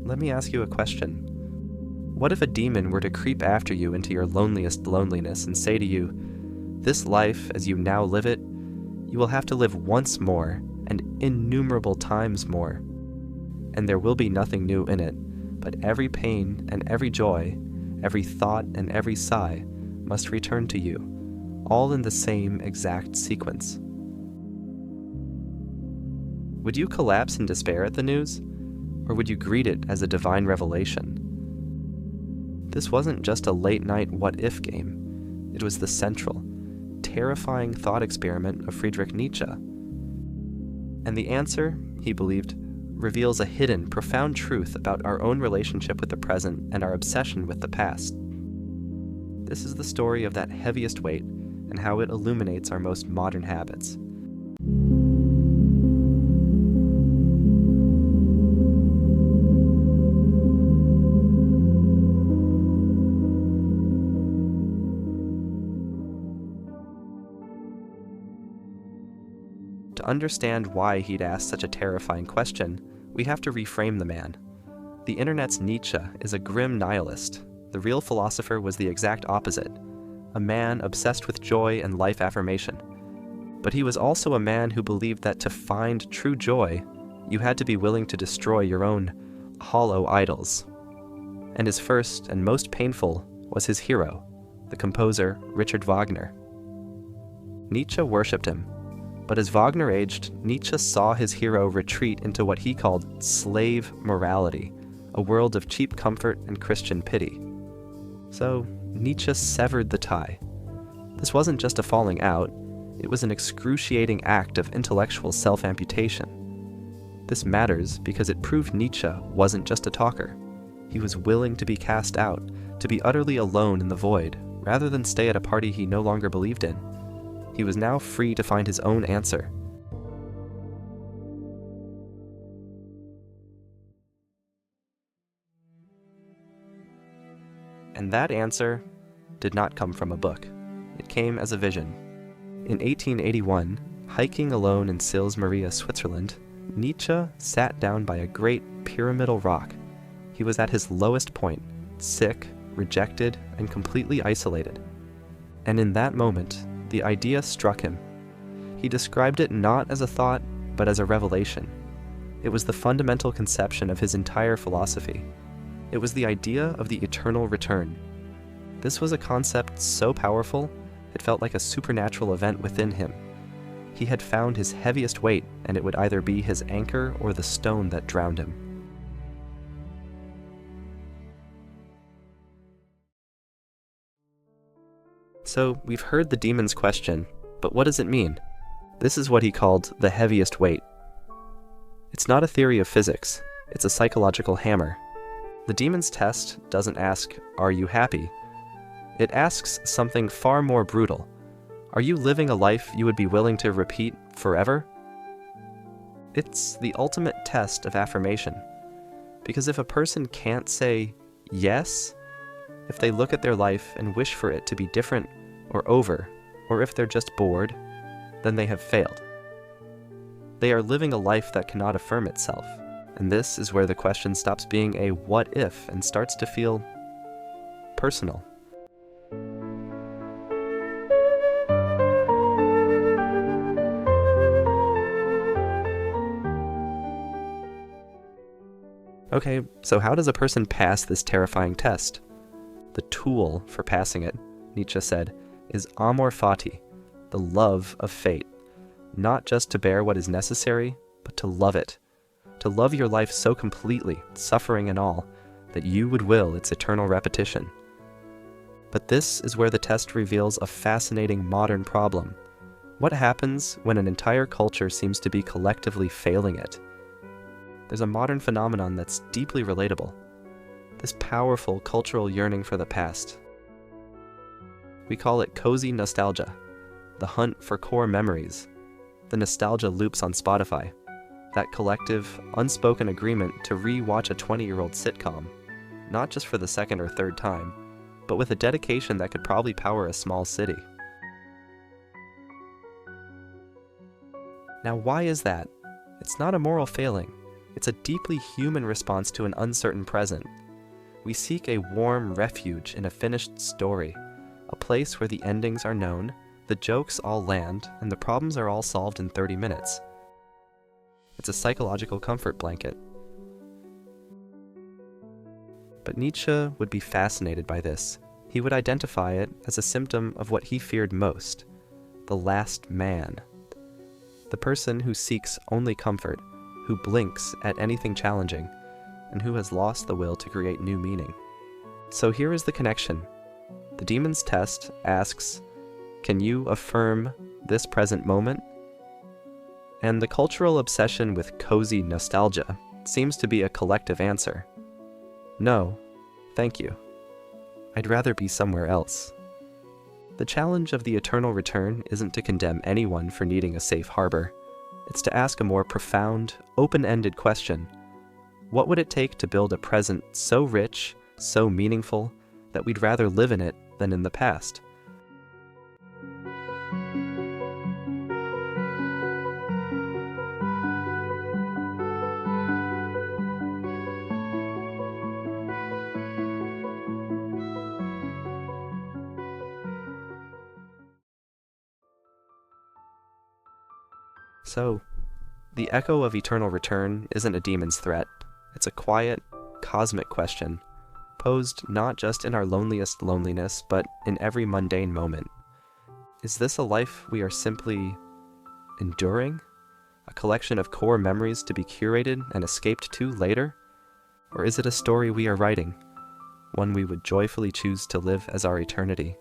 let me ask you a question. What if a demon were to creep after you into your loneliest loneliness and say to you, "This life, as you now live it, you will have to live once more and innumerable times more. And there will be nothing new in it, but every pain and every joy, every thought and every sigh must return to you, all in the same exact sequence." Would you collapse in despair at the news, or would you greet it as a divine revelation? This wasn't just a late-night what-if game. It was the central, terrifying thought experiment of Friedrich Nietzsche. And the answer, he believed, reveals a hidden, profound truth about our own relationship with the present and our obsession with the past. This is the story of that heaviest weight and how it illuminates our most modern habits. To understand why he'd asked such a terrifying question, we have to reframe the man. The internet's Nietzsche is a grim nihilist. The real philosopher was the exact opposite, a man obsessed with joy and life affirmation. But he was also a man who believed that to find true joy, you had to be willing to destroy your own hollow idols. And his first and most painful was his hero, the composer Richard Wagner. Nietzsche worshipped him. But as Wagner aged, Nietzsche saw his hero retreat into what he called slave morality, a world of cheap comfort and Christian pity. So Nietzsche severed the tie. This wasn't just a falling out, it was an excruciating act of intellectual self-amputation. This matters because it proved Nietzsche wasn't just a talker. He was willing to be cast out, to be utterly alone in the void, rather than stay at a party he no longer believed in. He was now free to find his own answer. And that answer did not come from a book. It came as a vision. In 1881, hiking alone in Sils-Maria, Switzerland, Nietzsche sat down by a great pyramidal rock. He was at his lowest point, sick, rejected, and completely isolated. And in that moment, the idea struck him. He described it not as a thought, but as a revelation. It was the fundamental conception of his entire philosophy. It was the idea of the eternal return. This was a concept so powerful, it felt like a supernatural event within him. He had found his heaviest weight, and it would either be his anchor or the stone that drowned him. So, we've heard the demon's question, but what does it mean? This is what he called the heaviest weight. It's not a theory of physics, it's a psychological hammer. The demon's test doesn't ask, "Are you happy?" It asks something far more brutal. Are you living a life you would be willing to repeat forever? It's the ultimate test of affirmation. Because if a person can't say yes, if they look at their life and wish for it to be different or over, or if they're just bored, then they have failed. They are living a life that cannot affirm itself. And this is where the question stops being a what if and starts to feel personal. Okay, so how does a person pass this terrifying test? The tool for passing it, Nietzsche said, is Amor Fati, the love of fate. Not just to bear what is necessary, but to love it. To love your life so completely, suffering and all, that you would will its eternal repetition. But this is where the test reveals a fascinating modern problem. What happens when an entire culture seems to be collectively failing it? There's a modern phenomenon that's deeply relatable. This powerful cultural yearning for the past. We call it cozy nostalgia, the hunt for core memories, the nostalgia loops on Spotify, that collective, unspoken agreement to re-watch a 20-year-old sitcom, not just for the second or third time, but with a dedication that could probably power a small city. Now, why is that? It's not a moral failing. It's a deeply human response to an uncertain present. We seek a warm refuge in a finished story, a place where the endings are known, the jokes all land, and the problems are all solved in 30 minutes. It's a psychological comfort blanket. But Nietzsche would be fascinated by this. He would identify it as a symptom of what he feared most, the last man. The person who seeks only comfort, who blinks at anything challenging, and who has lost the will to create new meaning. So here is the connection. The demon's test asks, can you affirm this present moment? And the cultural obsession with cozy nostalgia seems to be a collective answer. No, thank you. I'd rather be somewhere else. The challenge of the eternal return isn't to condemn anyone for needing a safe harbor. It's to ask a more profound, open-ended question. What would it take to build a present so rich, so meaningful, that we'd rather live in it than in the past? So, the echo of eternal return isn't a demon's threat. It's a quiet, cosmic question, posed not just in our loneliest loneliness, but in every mundane moment. Is this a life we are simply enduring? A collection of core memories to be curated and escaped to later? Or is it a story we are writing, one we would joyfully choose to live as our eternity?